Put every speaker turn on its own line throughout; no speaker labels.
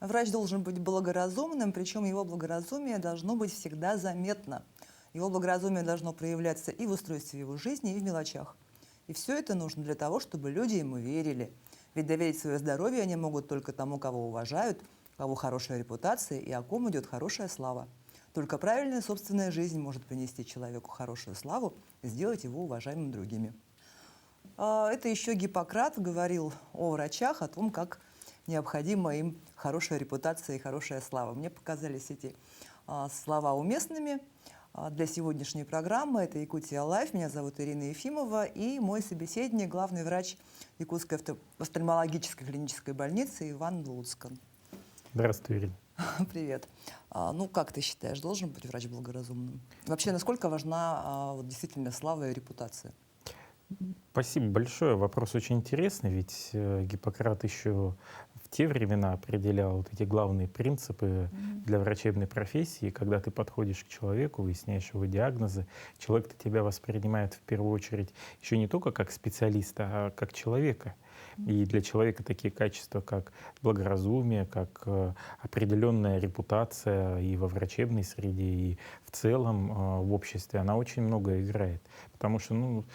Врач должен быть благоразумным, причем его благоразумие должно быть всегда заметно. Его благоразумие должно проявляться и в устройстве его жизни, и в мелочах. И все это нужно для того, чтобы люди ему верили. Ведь доверить свое здоровье они могут только тому, кого уважают, у кого хорошая репутация и о ком идет хорошая слава. Только правильная собственная жизнь может принести человеку хорошую славу и сделать его уважаемым другими. Это еще Гиппократ говорил о врачах, о том, как необходима им хорошая репутация и хорошая слава. Мне показались эти слова уместными для сегодняшней программы. Это «Якутия Лайф». Меня зовут Ирина Ефимова. И мой собеседник, главный врач Якутской офтальмологической клинической больницы Иван Луцкан.
Здравствуй, Ирина.
Привет. Ну, как ты считаешь, должен быть врач благоразумным? Вообще, насколько важна действительно слава и репутация?
Спасибо большое. Вопрос очень интересный, ведь Гиппократ еще в те времена определял вот эти главные принципы для врачебной профессии. Когда ты подходишь к человеку, выясняешь его диагнозы, человек-то тебя воспринимает в первую очередь еще не только как специалиста, а как человека. И для человека такие качества, как благоразумие, как определенная репутация и во врачебной среде, и в целом в обществе, она очень много играет. Потому что,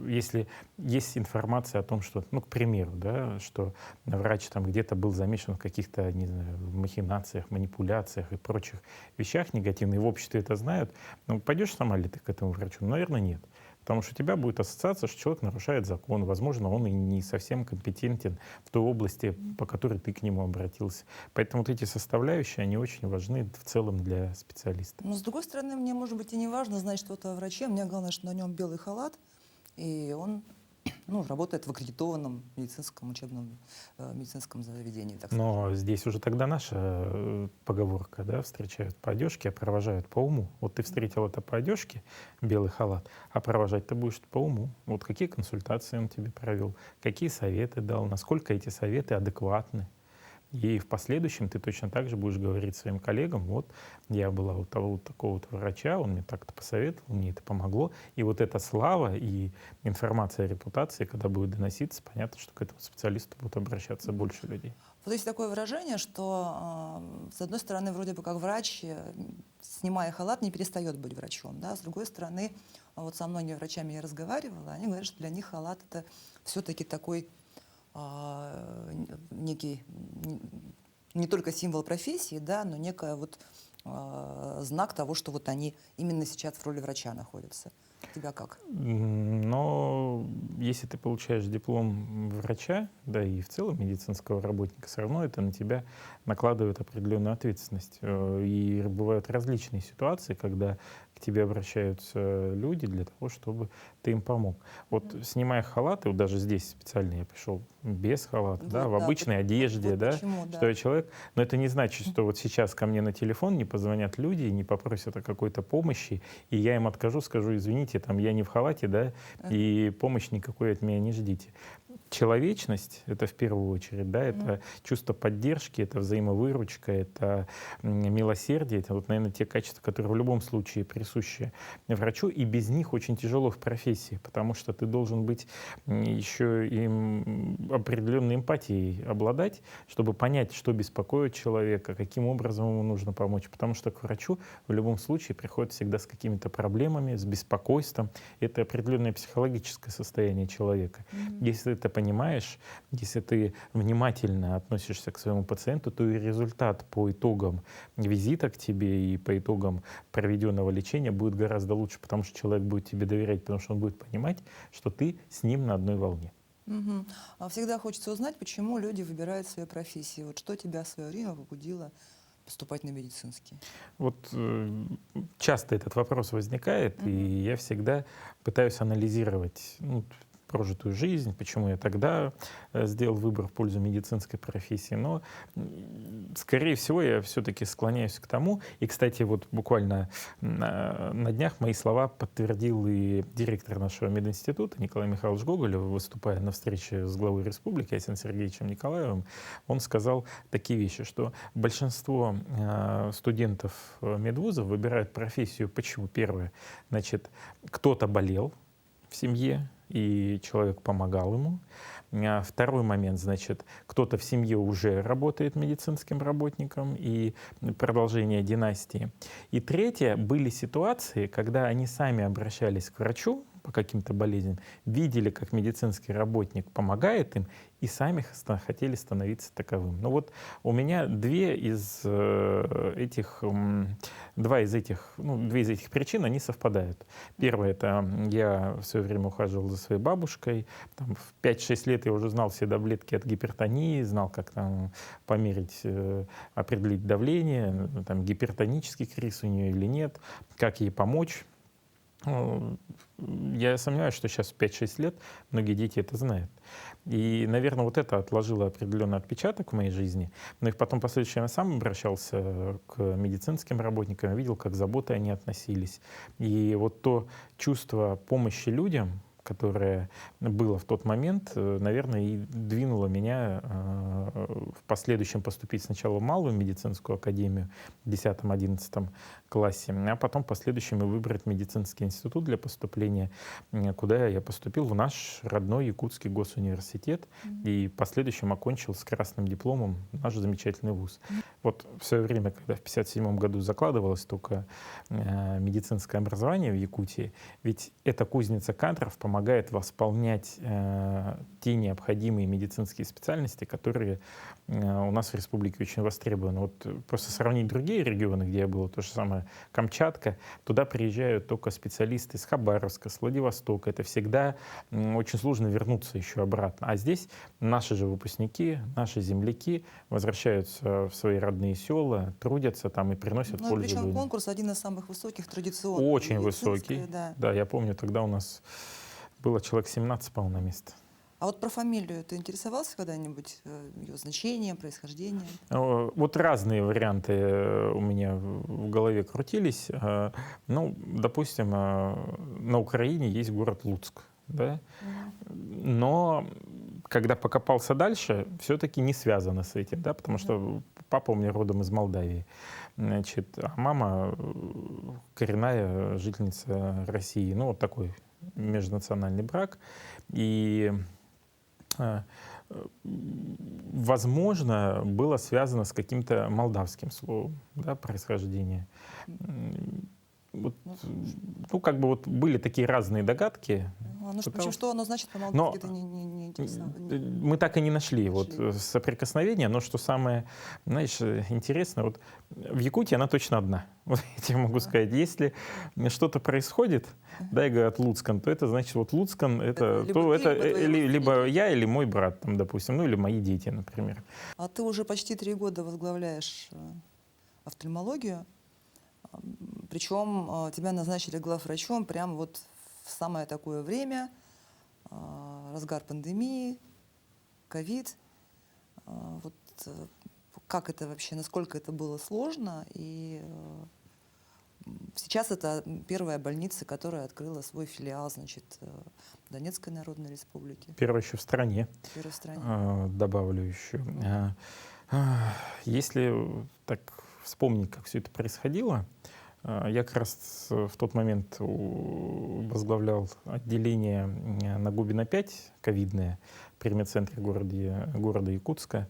если есть информация о том, что, к примеру, да, что врач там где-то был замешан в каких-то, не знаю, махинациях, манипуляциях и прочих вещах негативных, и в обществе это знают, пойдешь сама ли ты к этому врачу? Наверное, нет. Потому что у тебя будет ассоциация, что человек нарушает закон. Возможно, он и не совсем компетентен в той области, по которой ты к нему обратился. Поэтому вот эти составляющие, они очень важны в целом для специалиста.
Но, с другой стороны, мне, может быть, и не важно знать что-то о враче. Мне главное, что на нем белый халат, и он работает в аккредитованном медицинском учебном медицинском заведении. Так
Но
скажем.
здесь уже тогда наша поговорка, да, встречают по одежке, а провожают по уму. Вот ты встретил это по одежке, белый халат, а провожать ты будешь по уму. Вот какие консультации он тебе провел, какие советы дал, насколько эти советы адекватны. И в последующем ты точно так же будешь говорить своим коллегам: вот я была у того вот такого-то врача, он мне так-то посоветовал, мне это помогло. И вот эта слава и информация о репутации, когда будет доноситься, понятно, что к этому специалисту будут обращаться больше людей.
Вот есть такое выражение, что, с одной стороны, вроде бы как врач, снимая халат, не перестает быть врачом. Да? С другой стороны, вот со многими врачами я разговаривала, они говорят, что для них халат — это все-таки такой некий, не только символ профессии, да, но некий знак того, что вот они именно сейчас в роли врача находятся. У тебя как?
Но если ты получаешь диплом врача, да и в целом медицинского работника, все равно это на тебя накладывает определенную ответственность. И бывают различные ситуации, когда к тебе обращаются люди для того, чтобы ты им помог. Вот снимая халат, и вот даже здесь специально я пришел без халата, да, в обычной одежде, да,
почему,
что я человек, но это не значит, что вот сейчас ко мне на телефон не позвонят люди и не попросят о какой-то помощи, и я им откажу, скажу: извините, там я не в халате, да, и помощь никакой от меня не ждите. Человечность — это в первую очередь, да, это чувство поддержки, это взаимовыручка, это милосердие, это вот, наверное, те качества, которые в любом случае присущи врачу, и без них очень тяжело в профессии, потому что ты должен быть еще и определенной эмпатией обладать, чтобы понять, что беспокоит человека, каким образом ему нужно помочь, потому что к врачу в любом случае приходят всегда с какими-то проблемами, с беспокойством. Это определенное психологическое состояние человека. Если ты это понимаешь, если ты внимательно относишься к своему пациенту, то и результат по итогам визита к тебе и по итогам проведенного лечения будет гораздо лучше, потому что человек будет тебе доверять, потому что он будет понимать, что ты с ним на одной волне.
Всегда хочется узнать, почему люди выбирают свои профессии. Вот что тебя в свое время побудило поступать на медицинский?
Вот часто этот вопрос возникает, и я всегда пытаюсь анализировать прожитую жизнь, почему я тогда сделал выбор в пользу медицинской профессии. Но, скорее всего, я все-таки склоняюсь к тому. И, кстати, вот буквально на днях мои слова подтвердил и директор нашего мединститута Николай Михайлович Гоголев, выступая на встрече с главой республики Александром Сергеевичем Николаевым. Он сказал такие вещи, что большинство студентов медвузов выбирают профессию. Почему? Первое, значит, кто-то болел в семье, и человек помогал ему. Второй момент, значит, кто-то в семье уже работает медицинским работником и продолжение династии. И третье, были ситуации, когда они сами обращались к врачу по каким-то болезням, видели, как медицинский работник помогает им, и сами хотели становиться таковым. Ну вот у меня две из этих причин, они совпадают. Первое, это я в свое время ухаживал за своей бабушкой. Там, в 5-6 лет я уже знал все таблетки от гипертонии, знал, как там померить, определить давление, там, гипертонический криз у нее или нет, как ей помочь. Я сомневаюсь, что сейчас в 5-6 лет многие дети это знают. И, наверное, вот это отложило определенный отпечаток в моей жизни. Но и потом, последующем, я сам обращался к медицинским работникам, видел, как заботой они относились. И вот то чувство помощи людям, которое было в тот момент, наверное, и двинуло меня в последующем поступить сначала в малую медицинскую академию в 10-11 классе, а потом в последующем и выбрать медицинский институт для поступления, куда я поступил в наш родной Якутский госуниверситет и в последующем окончил с красным дипломом наш замечательный вуз. Вот в свое время, когда в 1957 году закладывалось только медицинское образование в Якутии, ведь эта кузница кадров помогает восполнять те необходимые медицинские специальности, которые у нас в республике очень востребованы. Вот просто сравнить другие регионы, где я был, то же самое Камчатка, туда приезжают только специалисты с Хабаровска, с Владивостока. Это всегда очень сложно вернуться еще обратно. А здесь наши же выпускники, наши земляки возвращаются в свои родные села, трудятся там и приносят пользу
Причем
людям.
конкурс один из самых высоких традиционных.
Очень высокий.
Да.
Да, я помню, тогда у нас было человек 17, по-моему, на место.
А вот про фамилию ты интересовался когда-нибудь, ее значением, происхождением?
Вот разные варианты у меня в голове крутились. Ну, допустим, на Украине есть город Луцк, да? Но когда покопался дальше, все-таки не связано с этим, да, потому что папа у меня родом из Молдавии, значит, а мама коренная жительница России, ну, вот такой межнациональный брак. И возможно, было связано с каким-то молдавским словом, да, происхождения. Вот, ну, как бы вот были такие разные догадки.
Что оно значит по-молдавски, это не интересно.
Мы так и не нашли вот соприкосновения, но что самое, знаешь, интересное, вот в Якутии она точно одна. Вот я тебе могу сказать, если что-то происходит, да, и говорят Луцкан, то это значит, вот Луцкан, либо я или мой брат, там, допустим, ну или мои дети, например.
А ты уже почти 3 года возглавляешь офтальмологию, причем тебя назначили главврачом прямо вот в самое такое время, разгар пандемии, ковид. Вот как это вообще, насколько это было сложно? И сейчас это первая больница, которая открыла свой филиал, значит, в Донецкой Народной Республике.
Первая еще в стране.
Первая в стране.
Добавлю еще. Если так вспомнить, как все это происходило, я как раз в тот момент возглавлял отделение на Губина 5, ковидное, при медцентре города Якутска.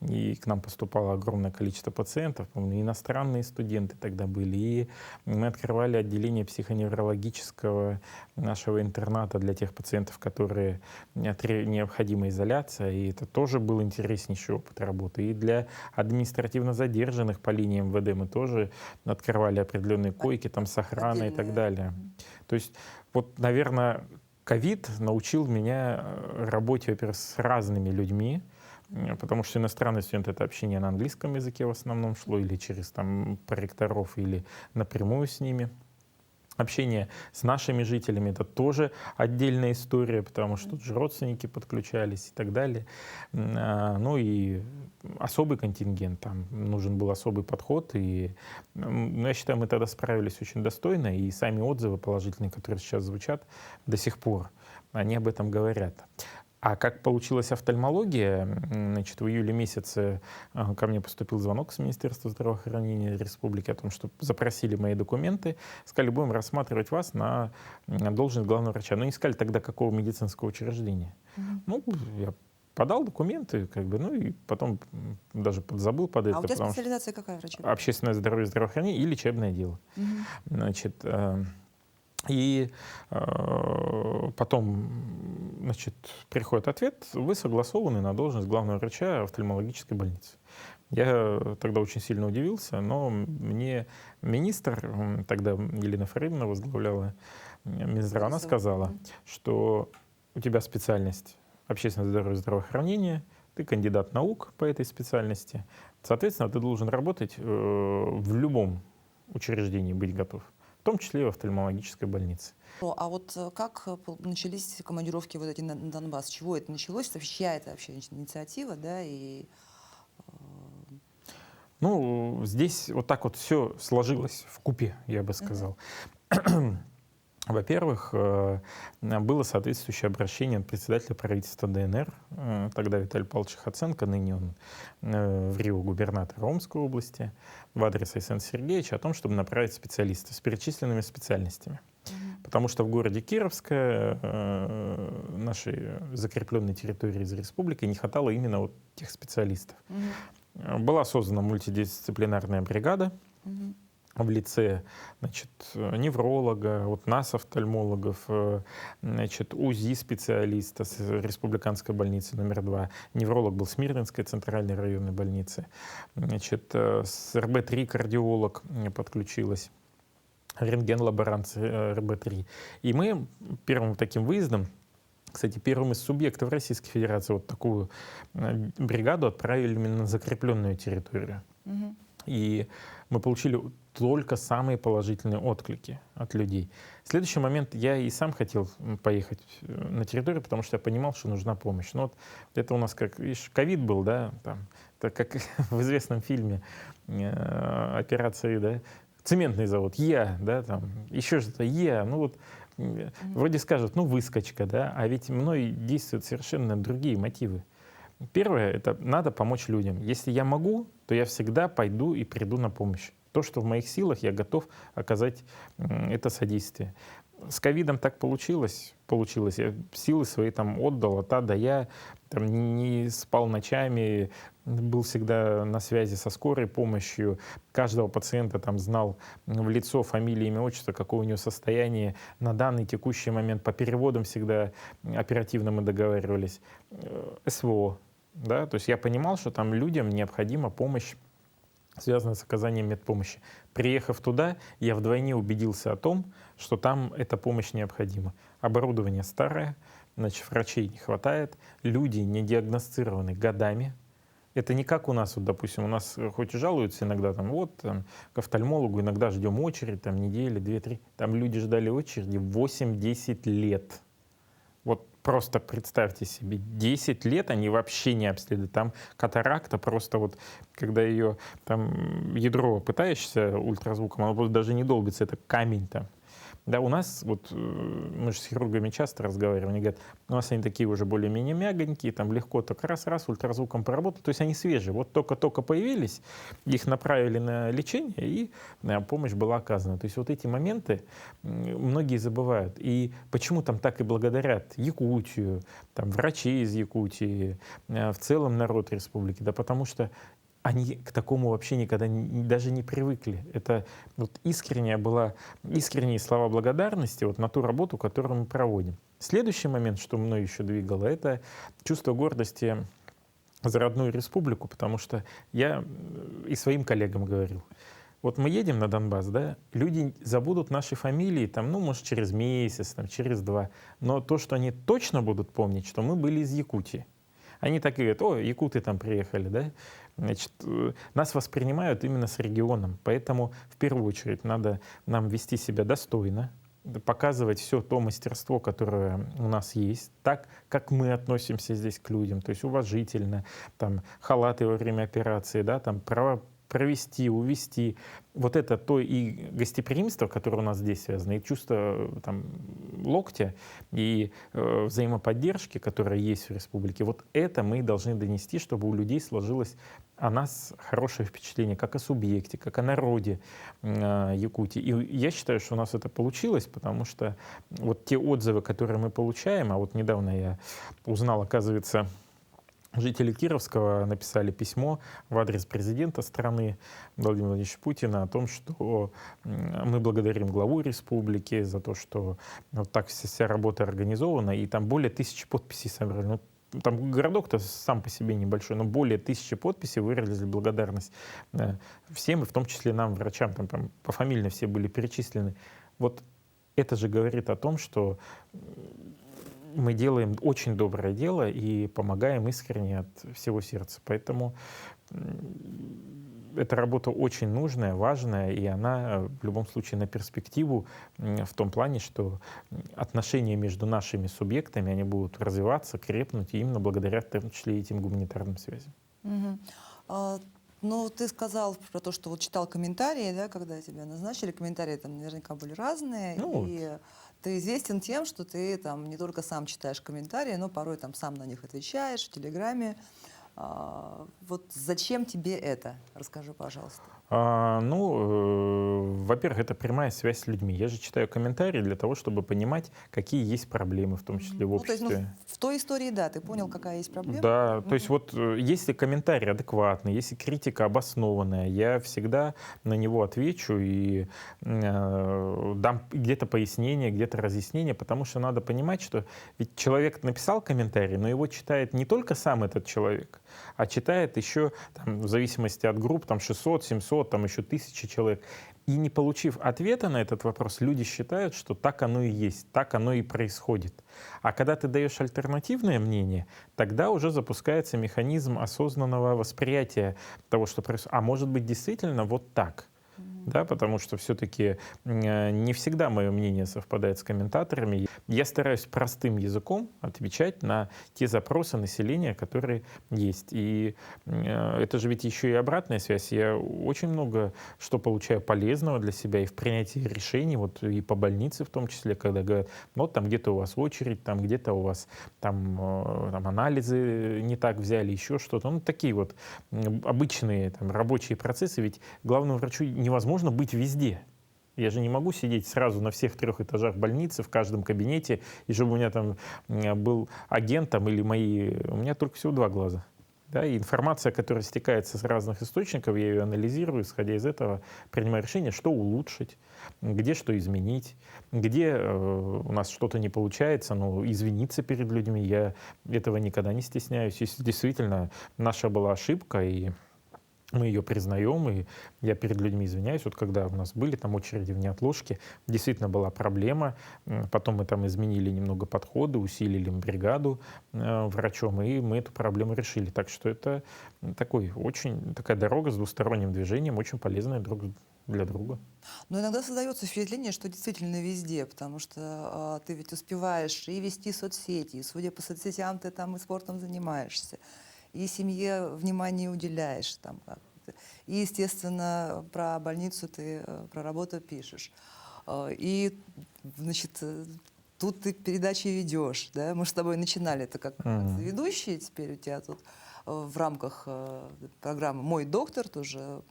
И к нам поступало огромное количество пациентов, помню, иностранные студенты тогда были. И мы открывали отделение психоневрологического нашего интерната для тех пациентов, которые необходима изоляция. И это тоже был интереснейший опыт работы. И для административно задержанных по линии МВД мы тоже открывали определенные койки там с охраной и так далее. То есть вот, наверное, ковид научил меня работе, во-первых, с разными людьми, потому что иностранный студент — это общение на английском языке в основном шло, или через там проректоров, или напрямую с ними. Общение с нашими жителями — это тоже отдельная история, потому что тут же родственники подключались и так далее. Ну и особый контингент, там нужен был особый подход. И я считаю, мы тогда справились очень достойно, и сами отзывы положительные, которые сейчас звучат до сих пор, они об этом говорят. А как получилась офтальмология, значит, в июле месяце ко мне поступил звонок с Министерства здравоохранения Республики о том, что запросили мои документы, сказали, будем рассматривать вас на должность главного врача. Но не сказали тогда, какого медицинского учреждения. Ну, я подал документы, как бы, ну и потом даже подзабыл под это,
А у тебя
потому что
специализация какая врачебная?
общественное здоровье, здравоохранение и лечебное дело.
Мгм.
Значит, и потом, значит, приходит ответ: вы согласованы на должность главного врача офтальмологической больницы. Я тогда очень сильно удивился, но мне министр, тогда Елена Фаридовна возглавляла Минздрав, она
ФСЗО.
сказала,
Мгм.
что у тебя специальность общественное здоровье и здравоохранение, ты кандидат наук по этой специальности, соответственно, ты должен работать в любом учреждении, быть готов, в том числе и в офтальмологической больнице.
А вот как начались командировки вот эти на Донбасс? С чего это началось? Вообще, чья это вообще инициатива, да? И
Ну, здесь вот так вот все сложилось в купе, я бы сказал. Во-первых, было соответствующее обращение от председателя правительства ДНР, тогда Виталий Павлович Хоценко, ныне он в Рио губернатор Омской области, в адрес Александра Сергеевича о том, чтобы направить специалистов с перечисленными специальностями. Потому что в городе Кировске, нашей закрепленной территории из республики, не хватало именно вот тех специалистов. Была создана мультидисциплинарная бригада в лице, значит, невролога, вот нас, офтальмологов, значит, УЗИ-специалиста с республиканской больницы номер 2. Невролог был Смирнинской центральной районной больницы. Значит, с РБ-3 кардиолог подключилась, рентген-лаборант с РБ-3. И мы первым таким выездом, кстати, первым из субъектов Российской Федерации, вот такую бригаду отправили именно на закрепленную территорию. И мы получили только самые положительные отклики от людей. В следующий момент я и сам хотел поехать на территорию, потому что я понимал, что нужна помощь. Но вот это у нас как, видишь, ковид был, да, там, так как в известном фильме операции, да, цементный завод, да, там, еще что-то, ну вот, вроде скажут, ну, выскочка, да, а ведь мной действуют совершенно другие мотивы. Первое — это надо помочь людям. Если я могу, то я всегда пойду и приду на помощь. То, что в моих силах, я готов оказать это содействие. С ковидом так получилось. Я силы свои там отдал, я там не спал ночами, был всегда на связи со скорой помощью. Каждого пациента там знал в лицо, фамилию, имя, отчество, какое у него состояние на данный текущий момент. По переводам всегда оперативно мы договаривались. СВО. Да? То есть я понимал, что там людям необходима помощь, связанная с оказанием медпомощи. Приехав туда, я вдвойне убедился о том, что там эта помощь необходима. Оборудование старое, значит, врачей не хватает, люди не диагностированы годами. Это не как у нас, вот, допустим, у нас хоть и жалуются иногда, там, к офтальмологу иногда ждем очередь, там, недели, 2-3. Там люди ждали очереди 8-10 лет. Вот просто представьте себе, 10 лет они вообще не обследуют. Там катаракта просто вот, когда ее там ядро пытаешься ультразвуком, оно просто даже не долбится, это камень там. Да, у нас, вот мы же с хирургами часто разговариваем, они говорят, у нас они такие уже более-менее мягонькие, там легко так раз-раз ультразвуком поработал, то есть они свежие, вот только-только появились, их направили на лечение, и помощь была оказана. То есть вот эти моменты многие забывают. И почему там так и благодарят Якутию, там врачи из Якутии, в целом народ республики? Да потому что они к такому вообще никогда даже не привыкли. Это вот искренние слова благодарности вот на ту работу, которую мы проводим. Следующий момент, что мной еще двигало, это чувство гордости за родную республику, потому что я и своим коллегам говорил, вот мы едем на Донбасс, да, люди забудут наши фамилии, там, ну, может, через месяц, там, через 2, но то, что они точно будут помнить, что мы были из Якутии. Они так и говорят, о, якуты там приехали, да? Значит, нас воспринимают именно с регионом, поэтому в первую очередь надо нам вести себя достойно, показывать все то мастерство, которое у нас есть, так, как мы относимся здесь к людям, то есть уважительно, там, халаты во время операции, да, там, провести, увести. Вот это то и гостеприимство, которое у нас здесь связано, и чувство там, локтя, и взаимоподдержки, которое есть в республике, вот это мы должны донести, чтобы у людей сложилось о нас хорошее впечатление, как о субъекте, как о народе Якутии. И я считаю, что у нас это получилось, потому что вот те отзывы, которые мы получаем, а вот недавно я узнал, оказывается, жители Кировского написали письмо в адрес президента страны Владимира Владимировича Путина о том, что мы благодарим главу республики за то, что вот так вся работа организована, и там более 1000 подписей собрали. Ну, там городок-то сам по себе небольшой, но более 1000 подписей выразили благодарность всем, и в том числе нам, врачам, там пофамильно все были перечислены. Вот это же говорит о том, что мы делаем очень доброе дело и помогаем искренне от всего сердца. Поэтому эта работа очень нужная, важная, и она в любом случае на перспективу в том плане, что отношения между нашими субъектами, они будут развиваться, крепнуть именно благодаря, в том числе, этим гуманитарным связям.
Ну, ты сказал про то, что вот читал комментарии, да, когда тебя назначили. Комментарии там наверняка были разные.
Ну,
и ты известен тем, что ты там не только сам читаешь комментарии, но порой там сам на них отвечаешь в Телеграме. Вот зачем тебе это? Расскажи, пожалуйста.
Во-первых, это прямая связь с людьми. Я же читаю комментарии для того, чтобы понимать, какие есть проблемы, в том числе в
Ну, то есть,
обществе.
в той истории, да, ты понял, какая есть проблема?
Да, то есть вот если комментарий адекватный, если критика обоснованная, я всегда на него отвечу и дам где-то пояснение, где-то разъяснение, потому что надо понимать, что ведь человек написал комментарий, но его читает не только сам этот человек, а читает еще, там, в зависимости от групп, там 600, 700, там еще 1000 человек. И не получив ответа на этот вопрос, люди считают, что так оно и есть, так оно и происходит. А когда ты даешь альтернативное мнение, тогда уже запускается механизм осознанного восприятия того, что происходит. А может быть, действительно вот так. Да, потому что все-таки не всегда мое мнение совпадает с комментаторами. Я стараюсь простым языком отвечать на те запросы населения, которые есть. И это же ведь еще и обратная связь. Я очень много что получаю полезного для себя и в принятии решений, вот и по больнице в том числе, когда говорят, ну, вот там где-то у вас очередь, там где-то у вас там анализы не так взяли, еще что-то. Ну, такие вот обычные там, рабочие процессы. Ведь главному врачу невозможно быть везде. Я же не могу сидеть сразу на всех 3 этажах больницы, в каждом кабинете, и чтобы у меня там был агент там, или мои... У меня только всего 2 глаза. Да, и информация, которая стекается с разных источников, я ее анализирую, исходя из этого принимаю решение, что улучшить, где что изменить, где у нас что-то не получается, ну, извиниться перед людьми. Я этого никогда не стесняюсь. Если действительно наша была ошибка, и мы ее признаем, и я перед людьми извиняюсь. Вот когда у нас были там очереди в неотложке, действительно была проблема. Потом мы там изменили немного подходы, усилили бригаду врачом, и мы эту проблему решили. Так что это такая дорога с двусторонним движением, очень полезная друг для друга.
Но иногда создается впечатление, что действительно везде, потому что ты ведь успеваешь и вести соцсети, и, судя по соцсетям, ты там и спортом занимаешься, и семье внимание уделяешь, там, и, естественно, про больницу ты, про работу пишешь. И, значит, тут ты передачи ведешь, да? Мы же с тобой начинали это как ведущие, теперь у тебя тут в рамках программы «Мой доктор» тоже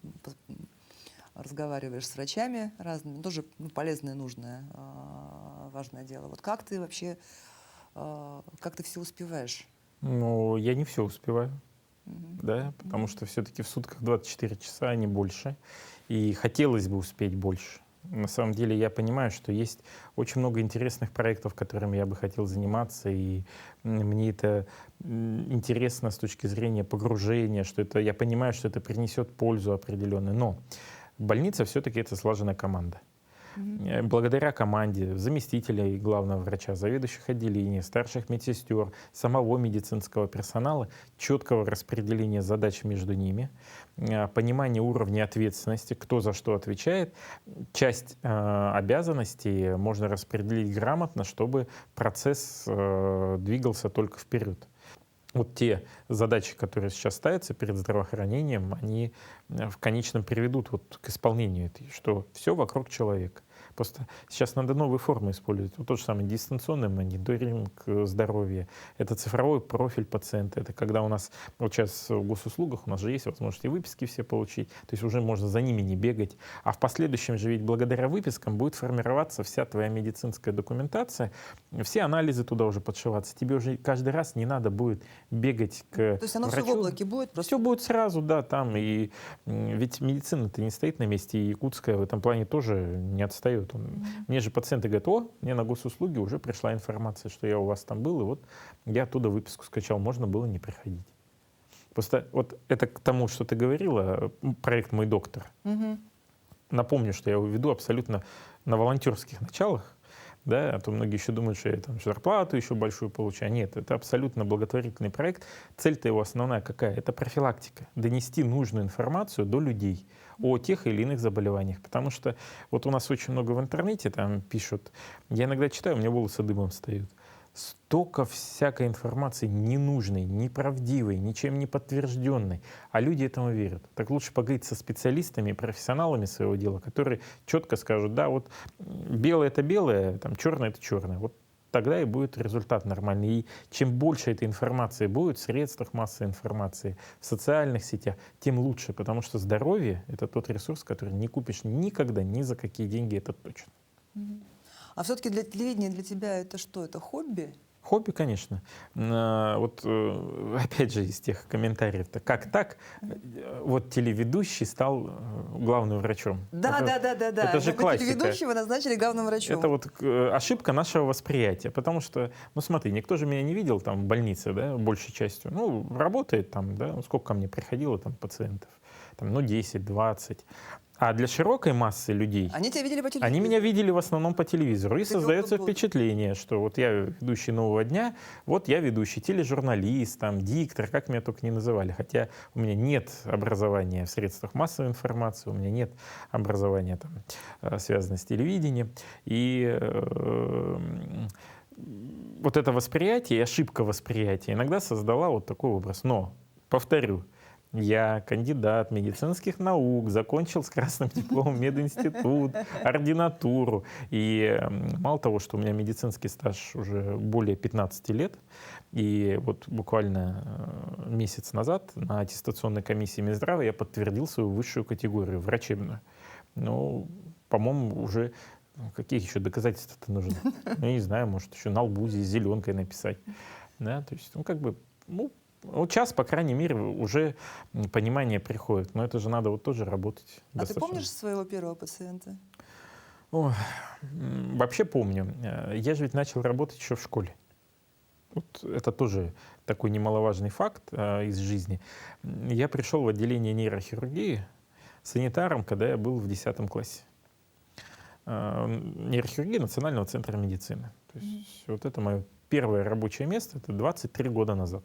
разговариваешь с врачами разными, тоже полезное, нужное, важное дело. Вот как ты вообще, как ты все успеваешь?
Ну, я не все успеваю, да, потому что все-таки в сутках 24 часа, а не больше. И хотелось бы успеть больше. На самом деле я понимаю, что есть очень много интересных проектов, которыми я бы хотел заниматься, и мне это интересно с точки зрения погружения, что это, я понимаю, что это принесет пользу определенную. Но больница все-таки это слаженная команда. Благодаря команде заместителей главного врача, заведующих отделений, старших медсестер, самого медицинского персонала, четкого распределения задач между ними, понимания уровня ответственности, кто за что отвечает, часть обязанностей можно распределить грамотно, чтобы процесс двигался только вперед. вот те задачи, которые сейчас ставятся перед здравоохранением, они в конечном приведут вот к исполнению этой, что все вокруг человека. Просто сейчас надо новые формы использовать. Вот тот же самый дистанционный мониторинг здоровья, это цифровой профиль пациента, это когда у нас, вот сейчас в госуслугах у нас же есть возможность и выписки все получить, то есть уже можно за ними не бегать, а в последующем же ведь благодаря выпискам будет формироваться вся твоя медицинская документация, все анализы туда уже подшиваться, тебе уже каждый раз не надо будет бегать к
То есть оно все в
врачу.
облаке будет?
Все
Просто
будет сразу, да, там. И ведь медицина-то не стоит на месте, и якутская в этом плане тоже не отстает. Мне же пациенты говорят: о, мне на госуслуги уже пришла информация, что я у вас там был, и вот я оттуда выписку скачал, можно было не приходить. Просто вот это к тому, что ты говорила, проект «Мой доктор».
Мгм.
Напомню, что я его веду абсолютно на волонтерских началах. Да, а то многие еще думают, что я там зарплату еще большую получаю. Нет, это абсолютно благотворительный проект. Цель-то его основная какая? Это профилактика. Донести нужную информацию до людей о тех или иных заболеваниях. Потому что вот у нас очень много в интернете там пишут. Я иногда читаю, у меня волосы дыбом встают. Столько всякой информации ненужной, неправдивой, ничем не подтвержденной, а люди этому верят. Так лучше поговорить со специалистами, профессионалами своего дела, которые четко скажут: да, вот белое — это белое, там черное — это черное. Вот тогда и будет результат нормальный. И чем больше этой информации будет в средствах массовой информации, в социальных сетях, тем лучше, потому что здоровье — это тот ресурс, который не купишь никогда, ни за какие деньги, это точно.
А все-таки для телевидения для тебя это что? Это хобби?
Хобби, конечно. Вот опять же из тех комментариев-то, как так? Вот телеведущий стал главным врачом.
Да,
Это,
да, да, да, да.
это же классика.
Телеведущего назначили главным врачом.
Это вот ошибка нашего восприятия, потому что, ну смотри, никто же меня не видел там в больнице, да, большей частью. Ну, работает там, да, сколько ко мне приходило там пациентов, там, ну, 10-20. А для широкой массы людей
Они тебя видели по телевизору?
они меня видели в основном по телевизору. И
Ты
создается
опыт был.
впечатление, что вот я ведущий «Нового дня», вот я ведущий тележурналист, там, диктор, как меня только не называли. Хотя у меня нет образования в средствах массовой информации, у меня нет образования, там, связанного с телевидением. И вот это восприятие, ошибка восприятия иногда создала вот такой образ. Но, повторю, я кандидат медицинских наук, закончил с красным дипломом мединститут, ординатуру. И мало того, что у меня медицинский стаж уже более 15 лет, и вот буквально месяц назад на аттестационной комиссии Минздрава я подтвердил свою высшую категорию, врачебную. Ну, по-моему, уже какие еще доказательства-то нужны? Ну, не знаю, может, еще на лбу здесь зеленкой написать. Да, то есть, ну, как бы, ну, вот сейчас, по крайней мере, уже понимание приходит. Но это же надо вот тоже работать.
А ты
достаточно.
помнишь своего первого пациента?
О, вообще помню. Я же ведь начал работать еще в школе. Вот это тоже такой немаловажный факт из жизни. Я пришел в отделение нейрохирургии санитаром, когда я был в 10 классе. Нейрохирургия Национального центра медицины. То есть вот это мое первое рабочее место, это 23 года назад.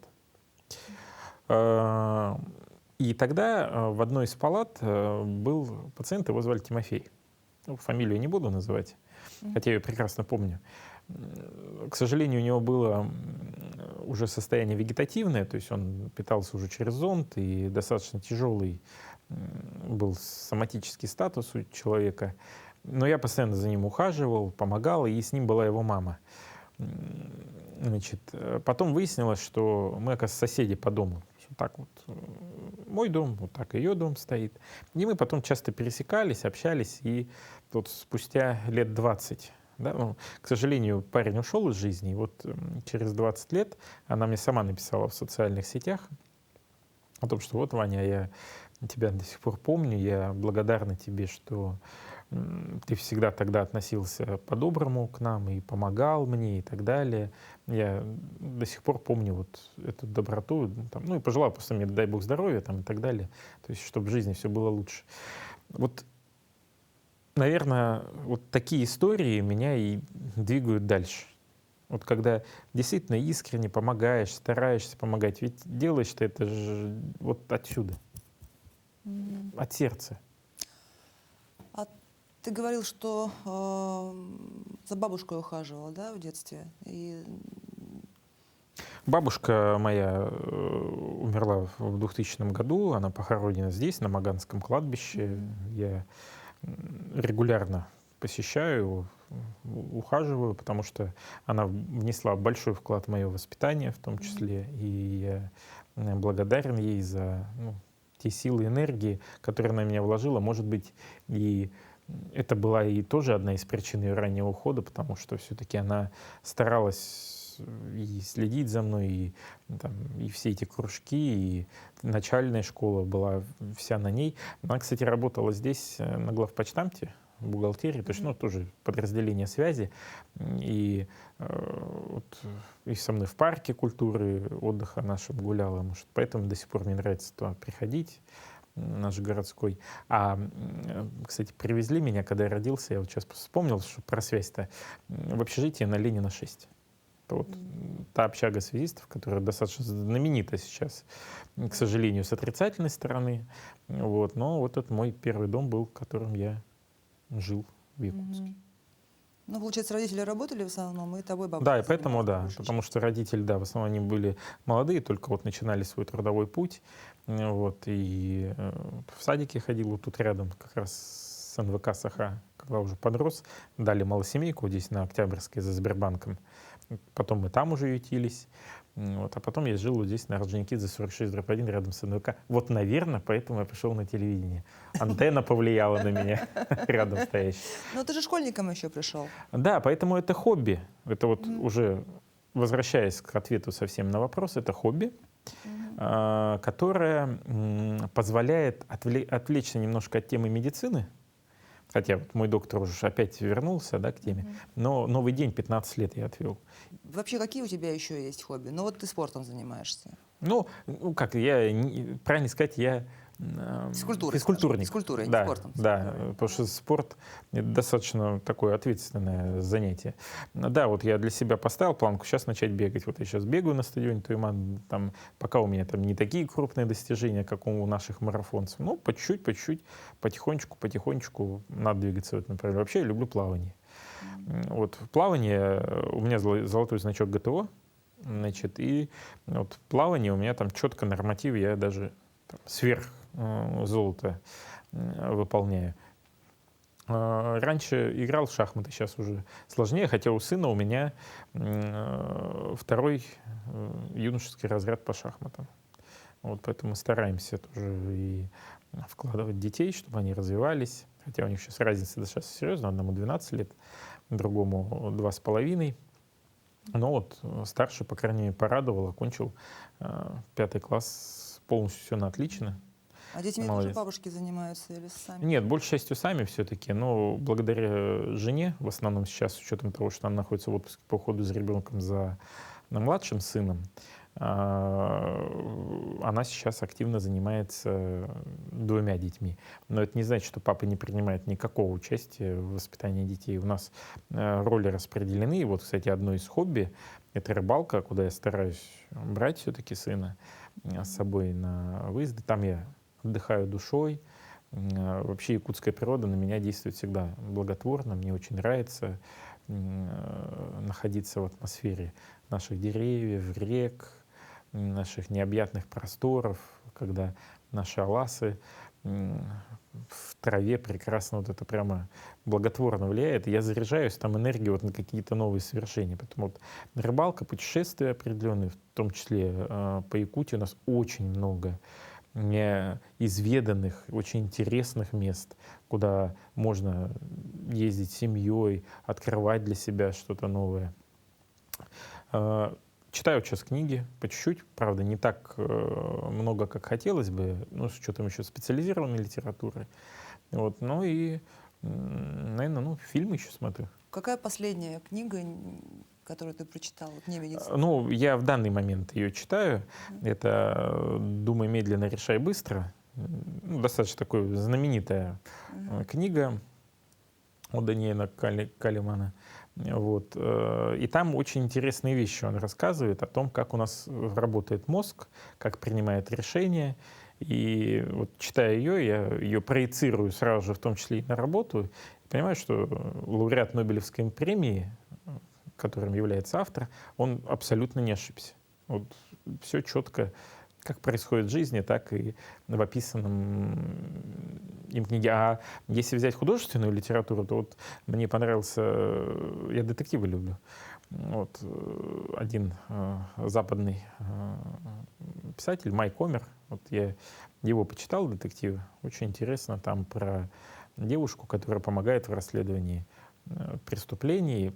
И тогда в одной из палат был пациент, его звали Тимофей. Ну, фамилию не буду называть, хотя я ее прекрасно помню. К сожалению, у него было уже состояние вегетативное, то есть он питался уже через зонд, и достаточно тяжелый был соматический статус у человека. Но я постоянно за ним ухаживал, помогал, и с ним была его мама. Значит, потом выяснилось, что мы, оказывается, соседи по дому. Вот так вот мой дом, вот так ее дом стоит. И мы потом часто пересекались, общались, и вот спустя лет 20, да, ну, к сожалению, парень ушел из жизни, и вот через 20 лет она мне сама написала в социальных сетях о том, что вот, Ваня, я тебя до сих пор помню, я благодарна тебе, что ты всегда тогда относился по-доброму к нам и помогал мне и так далее. Я до сих пор помню вот эту доброту, там, ну и пожелал просто мне, дай Бог здоровья там, и так далее, то есть чтобы в жизни все было лучше. Вот, наверное, вот такие истории меня и двигают дальше. Вот когда действительно искренне помогаешь, стараешься помогать, ведь делаешь ты это же вот отсюда, от сердца.
А ты говорил, что за бабушкой ухаживала, да, в детстве? И
Бабушка моя умерла в 2000 году, она похоронена здесь, на Маганском кладбище. Я регулярно посещаю его, ухаживаю, потому что она внесла большой вклад в мое воспитание в том числе, и я благодарен ей за те силы и энергии, которые она в меня вложила. Может быть, и это была и тоже одна из причин ее раннего ухода, потому что все-таки она старалась и следить за мной, и все эти кружки, и начальная школа была вся на ней. Она, кстати, работала здесь, на главпочтамте, в бухгалтерии, то есть, тоже подразделение связи, и и со мной в парке культуры, отдыха нашем гуляла, может, поэтому до сих пор мне нравится туда приходить, наш городской. Кстати, привезли меня, когда я родился, я вот сейчас вспомнил, что про связь-то, в общежитие на Ленина 6. Это вот та общага связистов, которая достаточно знаменита сейчас, к сожалению, с отрицательной стороны. Вот. Но вот это мой первый дом был, в котором я жил в Якутске.
Ну, получается, родители работали в основном, и тобой бабушка
Да, и поэтому,
занималась
потому что родители, в основном они были молодые, только вот начинали свой трудовой путь. Вот, и в садике ходил вот тут рядом, как раз с НВК Саха, когда уже подрос, дали малосемейку здесь на Октябрьской за Сбербанком. Потом мы там уже ютились. Вот, а потом я жил вот здесь, на Орджоникидзе 46/1, рядом с НВК. Вот, наверное, поэтому я пришел на телевидение. Антенна повлияла на меня, рядом стоящая.
Но ты же школьником еще пришел.
Да, поэтому это хобби. Это вот уже, возвращаясь к ответу совсем на вопрос, это хобби, которое позволяет отвлечься немножко от темы медицины. Хотя вот мой доктор уже опять вернулся, к теме. Но новый день, 15 лет я отвел.
Вообще, какие у тебя еще есть хобби? Ну вот ты спортом занимаешься.
Правильно сказать, я физкультурник.
Физкультурой,
да,
не спортом.
Да, потому что спорт — это достаточно такое ответственное занятие. Да, вот я для себя поставил планку сейчас начать бегать. Вот я сейчас бегаю на стадионе Туйман, там, пока у меня там не такие крупные достижения, как у наших марафонцев. Ну, по чуть-чуть, потихонечку надо двигаться в этом направлении. Вообще я люблю плавание. Вот в плавании у меня золотой значок ГТО, значит, и вот в плавании у меня там четко норматив, я даже сверх золота выполняю. Раньше играл в шахматы, сейчас уже сложнее, хотя у сына у меня второй юношеский разряд по шахматам. Вот поэтому мы стараемся тоже и вкладывать в детей, чтобы они развивались. Хотя у них сейчас разница достаточно серьезная, одному 12 лет, другому 2,5. Но вот старший, по крайней мере, порадовал, окончил 5 класс, полностью все на отлично.
А детьми тоже бабушки занимаются или сами?
Нет, большей частью сами все-таки, но благодаря жене, в основном сейчас, с учетом того, что она находится в отпуске по уходу за ребенком за младшим сыном, она сейчас активно занимается 2 детьми. Но это не значит, что папа не принимает никакого участия в воспитании детей. У нас роли распределены. И вот, кстати, одно из хобби — это рыбалка, куда я стараюсь брать все-таки сына с собой на выезды. Там я отдыхаю душой. Вообще якутская природа на меня действует всегда благотворно. Мне очень нравится находиться в атмосфере наших деревьев, рек, наших необъятных просторов, когда наши аласы в траве прекрасно вот это прямо благотворно влияет. И я заряжаюсь там энергией вот на какие-то новые совершения. Поэтому вот рыбалка, путешествия определенные, в том числе по Якутии, у нас очень много неизведанных, очень интересных мест, куда можно ездить с семьей, открывать для себя что-то новое. Читаю сейчас книги по чуть-чуть, правда, не так много, как хотелось бы, но с учетом еще специализированной литературы. Вот, ну и, наверное, фильмы еще смотрю.
Какая последняя книга, которую ты прочитал, вот не медицинская?
Ну, я в данный момент ее читаю. Это «Думай медленно, решай быстро». Достаточно такая знаменитая книга от Даниэла Калемана. Вот. И там очень интересные вещи он рассказывает о том, как у нас работает мозг, как принимает решения. И вот читая ее, я ее проецирую сразу же, в том числе и на работу, и понимаю, что лауреат Нобелевской премии, которым является автор, он абсолютно не ошибся. Вот все четко, как происходит в жизни, так и в описанном им книге. А если взять художественную литературу, то вот мне понравился, я детективы люблю. Вот один западный писатель Майк Омер, вот я его почитал, детективы, очень интересно, там про девушку, которая помогает в расследовании преступлений,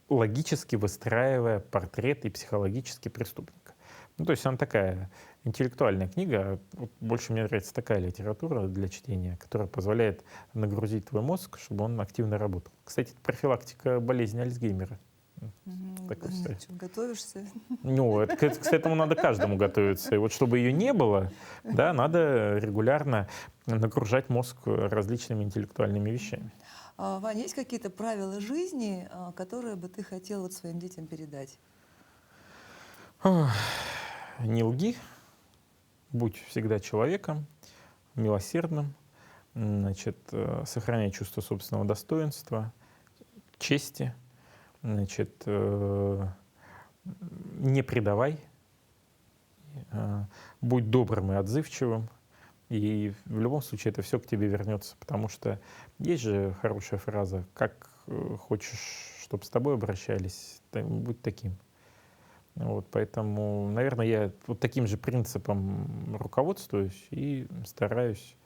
логически выстраивая портрет и психологически преступника. Ну, то есть она такая интеллектуальная книга. Вот больше мне нравится такая литература для чтения, которая позволяет нагрузить твой мозг, чтобы он активно работал. Кстати, это профилактика болезни Альцгеймера. Такой стоит.
Готовишься?
Ну, это, к этому надо каждому готовиться. И вот чтобы ее не было, да, надо регулярно нагружать мозг различными интеллектуальными вещами.
Ваня, есть какие-то правила жизни, которые бы ты хотел вот своим детям передать?
Не лги, будь всегда человеком, милосердным, значит, сохраняй чувство собственного достоинства, чести, значит, не предавай, будь добрым и отзывчивым, и в любом случае это все к тебе вернется, потому что есть же хорошая фраза: как хочешь, чтобы с тобой обращались, будь таким. Вот, поэтому, наверное, я вот таким же принципом руководствуюсь и стараюсь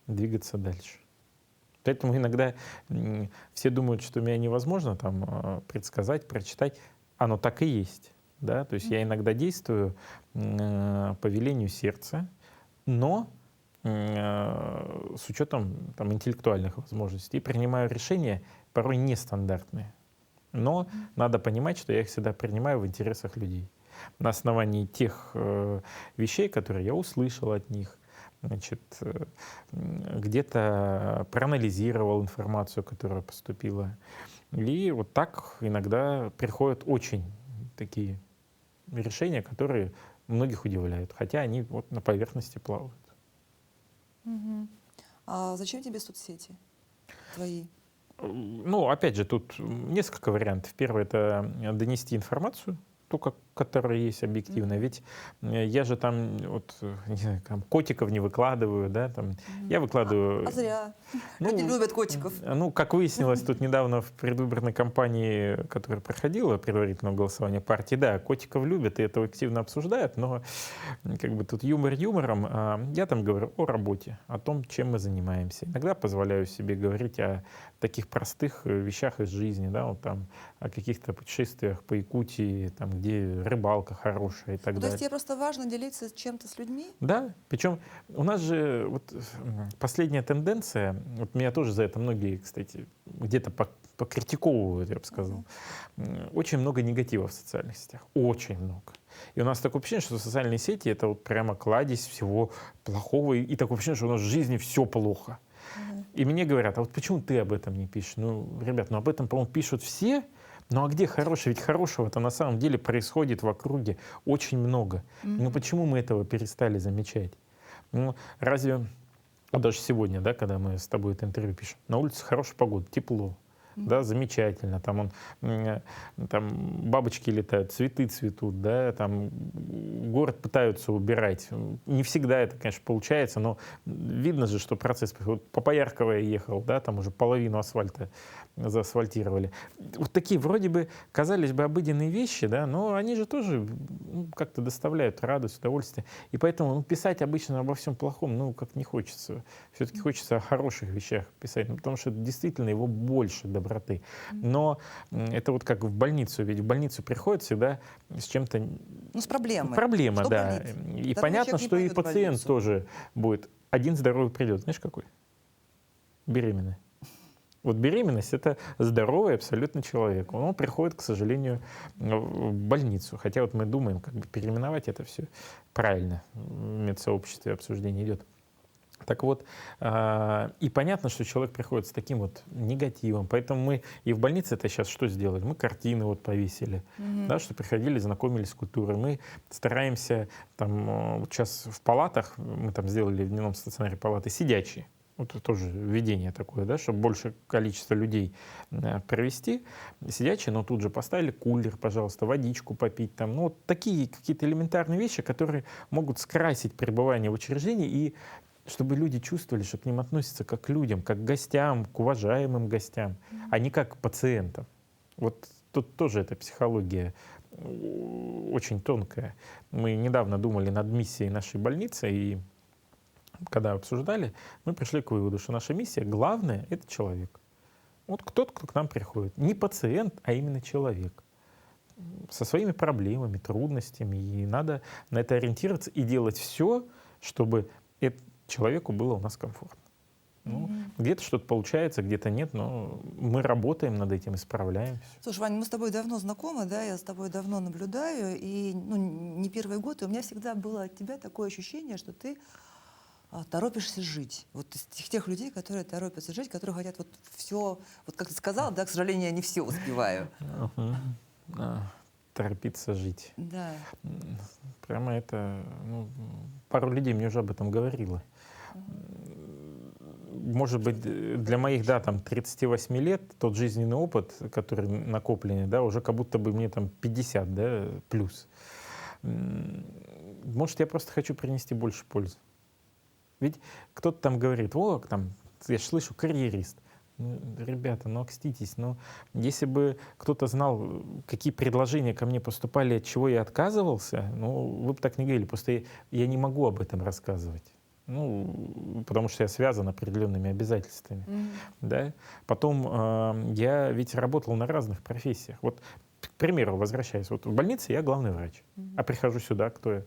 двигаться дальше. Поэтому иногда все думают, что меня невозможно там предсказать, прочитать. Оно так и есть. Да? То есть я иногда действую по велению сердца, но с учетом там, интеллектуальных возможностей, и принимаю решения порой нестандартные. Но надо понимать, что я их всегда принимаю в интересах людей. На основании тех вещей, которые я услышал от них, значит, где-то проанализировал информацию, которая поступила. И вот так иногда приходят очень такие решения, которые многих удивляют, хотя они вот на поверхности плавают.
А зачем тебе соцсети твои?
Ну, опять же, тут несколько вариантов. Первый — это донести информацию, ту, которая есть объективно. Ведь я же там, вот, не знаю, там, котиков не выкладываю, да, там, я выкладываю...
А зря.
Ну,
Люди любят котиков.
Ну, как выяснилось тут недавно в предвыборной кампании, которая проходила, предварительного голосования партии, да, котиков любят и это активно обсуждают, но как бы тут юмор юмором. Я там говорю о работе, о том, чем мы занимаемся. Иногда позволяю себе говорить о таких простых вещах из жизни, да, вот там о каких-то путешествиях по Якутии, там, где рыбалка хорошая и так
То
далее.
есть тебе просто важно делиться чем-то с людьми?
Да, причем у нас же вот последняя тенденция, вот меня тоже за это многие, кстати, где-то покритиковывают, я бы сказал. Очень много негатива в социальных сетях, очень много. И у нас такое ощущение, что социальные сети — это вот прямо кладезь всего плохого, и такое ощущение, что у нас в жизни все плохо. И мне говорят: а вот почему ты об этом не пишешь? Ну, ребят, ну об этом, по-моему, пишут все. Ну а где хорошее? Ведь хорошего-то на самом деле происходит в округе очень много. Ну почему мы этого перестали замечать? Ну разве вот даже сегодня, да, когда мы с тобой это интервью пишем, на улице хорошая погода, тепло, да, замечательно, там, там бабочки летают, цветы цветут, да, там город пытаются убирать. Не всегда это, конечно, получается, но видно же, что процесс. Вот по Поярково я ехал, да, там уже половину асфальта заасфальтировали. Вот такие вроде бы, казались бы, обыденные вещи, да, но они же тоже как-то доставляют радость, удовольствие. И поэтому писать обычно обо всем плохом, ну, как не хочется. Все-таки хочется о хороших вещах писать, ну, потому что действительно его больше доброты. Но это вот как в больницу, ведь в больницу приходят всегда с чем-то...
Ну, с проблемой.
Проблема,
Что
да.
болит?
И
Здоровый
понятно,
человек не
что и
пойдет в
пациент
больницу.
тоже будет. Один здоровый придет. Знаешь, какой? Беременный. Вот беременность — это здоровый абсолютно человек. Он приходит, к сожалению, в больницу. Хотя вот мы думаем, как бы переименовать это все правильно. В медсообществе обсуждение идет. Так вот, и понятно, что человек приходит с таким вот негативом. Поэтому мы и в больнице это сейчас что сделали? Мы картины вот повесили, да, что приходили, знакомились с культурой. Мы стараемся, там, вот сейчас в палатах, мы там сделали в дневном стационаре палаты сидячие. Вот это тоже введение такое, да, чтобы большее количество людей провести сидячие, но тут же поставили кулер, пожалуйста, водичку попить, там, ну, вот такие какие-то элементарные вещи, которые могут скрасить пребывание в учреждении и чтобы люди чувствовали, что к ним относятся как к людям, как к гостям, к уважаемым гостям, а не как к пациентам. Вот тут тоже эта психология очень тонкая. Мы недавно думали над миссией нашей больницы, и когда обсуждали, мы пришли к выводу, что наша миссия главная — это человек. Вот кто-то, кто к нам приходит. Не пациент, а именно человек. Со своими проблемами, трудностями. И надо на это ориентироваться и делать все, чтобы человеку было у нас комфортно. Ну, где-то что-то получается, где-то нет, но мы работаем над этим и справляемся.
Слушай, Ваня, мы с тобой давно знакомы, да, я с тобой давно наблюдаю, и ну, не первый год, и у меня всегда было от тебя такое ощущение, что ты торопишься жить. Вот из тех людей, которые торопятся жить, которые хотят вот все, вот как ты сказала, да, к сожалению, я не все успеваю.
Торопиться жить.
Да.
Прямо это, ну, пару людей мне уже об этом говорило. Может быть, для моих, да, там, 38 лет тот жизненный опыт, который накопленный, да, уже как будто бы мне там 50, да, плюс. Может, я просто хочу принести больше пользы. Ведь кто-то там говорит, о, там, я же слышу, карьерист. Ну, ребята, ну окститесь, но если бы кто-то знал, какие предложения ко мне поступали, от чего я отказывался, ну, вы бы так не говорили, просто я не могу об этом рассказывать. Ну, потому что я связан определенными обязательствами. Да? Потом я ведь работал на разных профессиях. Вот, к примеру, возвращаясь, вот в больнице я главный врач, а прихожу сюда, кто я?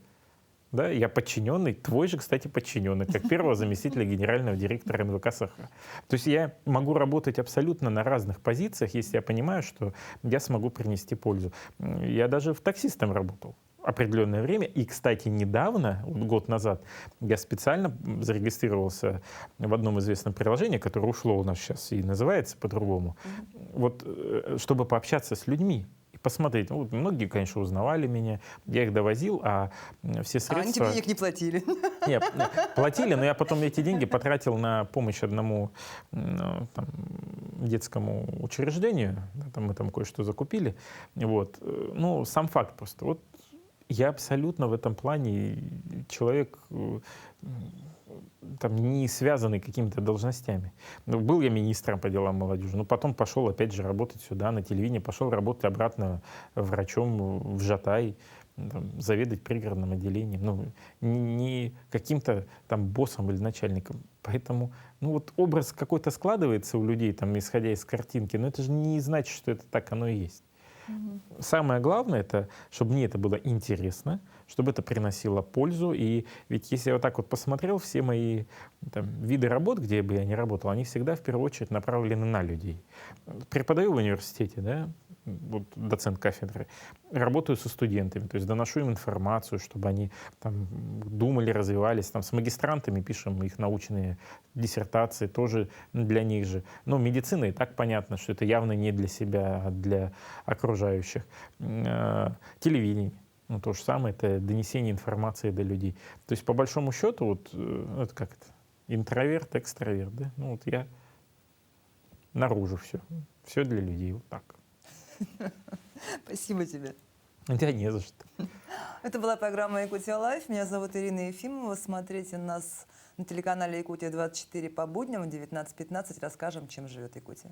Да, я подчиненный, твой же, кстати, подчиненный, как первого заместителя генерального директора НВК Саха. То есть я могу работать абсолютно на разных позициях, если я понимаю, что я смогу принести пользу. Я даже в таксистом работал определенное время. И, кстати, недавно, год назад, я специально зарегистрировался в одном известном приложении, которое ушло у нас сейчас и называется по-другому, вот, чтобы пообщаться с людьми. Посмотреть. Ну, многие, конечно, узнавали меня, я их довозил, а все средства...
А они тебе денег не платили?
Нет, платили, но я потом эти деньги потратил на помощь одному там, детскому учреждению, там мы там кое-что закупили. Вот. Ну, сам факт просто. Вот я абсолютно в этом плане человек там, не связанный какими-то должностями. Ну, был я министром по делам молодежи, но потом пошел опять же работать сюда, на телевидении, пошел работать обратно врачом в Жатай, там, заведовать пригородным отделением, ну, не каким-то там боссом или начальником. Поэтому, ну, вот образ какой-то складывается у людей, там, исходя из картинки, но это же не значит, что это так оно и есть. Самое главное, это, чтобы мне это было интересно, чтобы это приносило пользу. И ведь если я вот так вот посмотрел, все мои там, виды работ, где бы я ни работал, они всегда в первую очередь направлены на людей. Преподаю в университете, да, вот доцент кафедры, работаю со студентами, то есть доношу им информацию, чтобы они там, думали, развивались. Там, с магистрантами пишем их научные диссертации, тоже для них же. Но медицина и так понятно, что это явно не для себя, а для окружающих. Телевидение. Ну, то же самое, это донесение информации до людей. То есть, по большому счету, вот, это как это, интроверт, экстраверт, да? Ну, вот я наружу все. Все для людей, вот так.
Спасибо тебе.
Да не за что.
Это была программа «Якутия Лайф». Меня зовут Ирина Ефимова. Смотрите нас на телеканале «Якутия 24» по будням в 19:15. Расскажем, чем живет Якутия.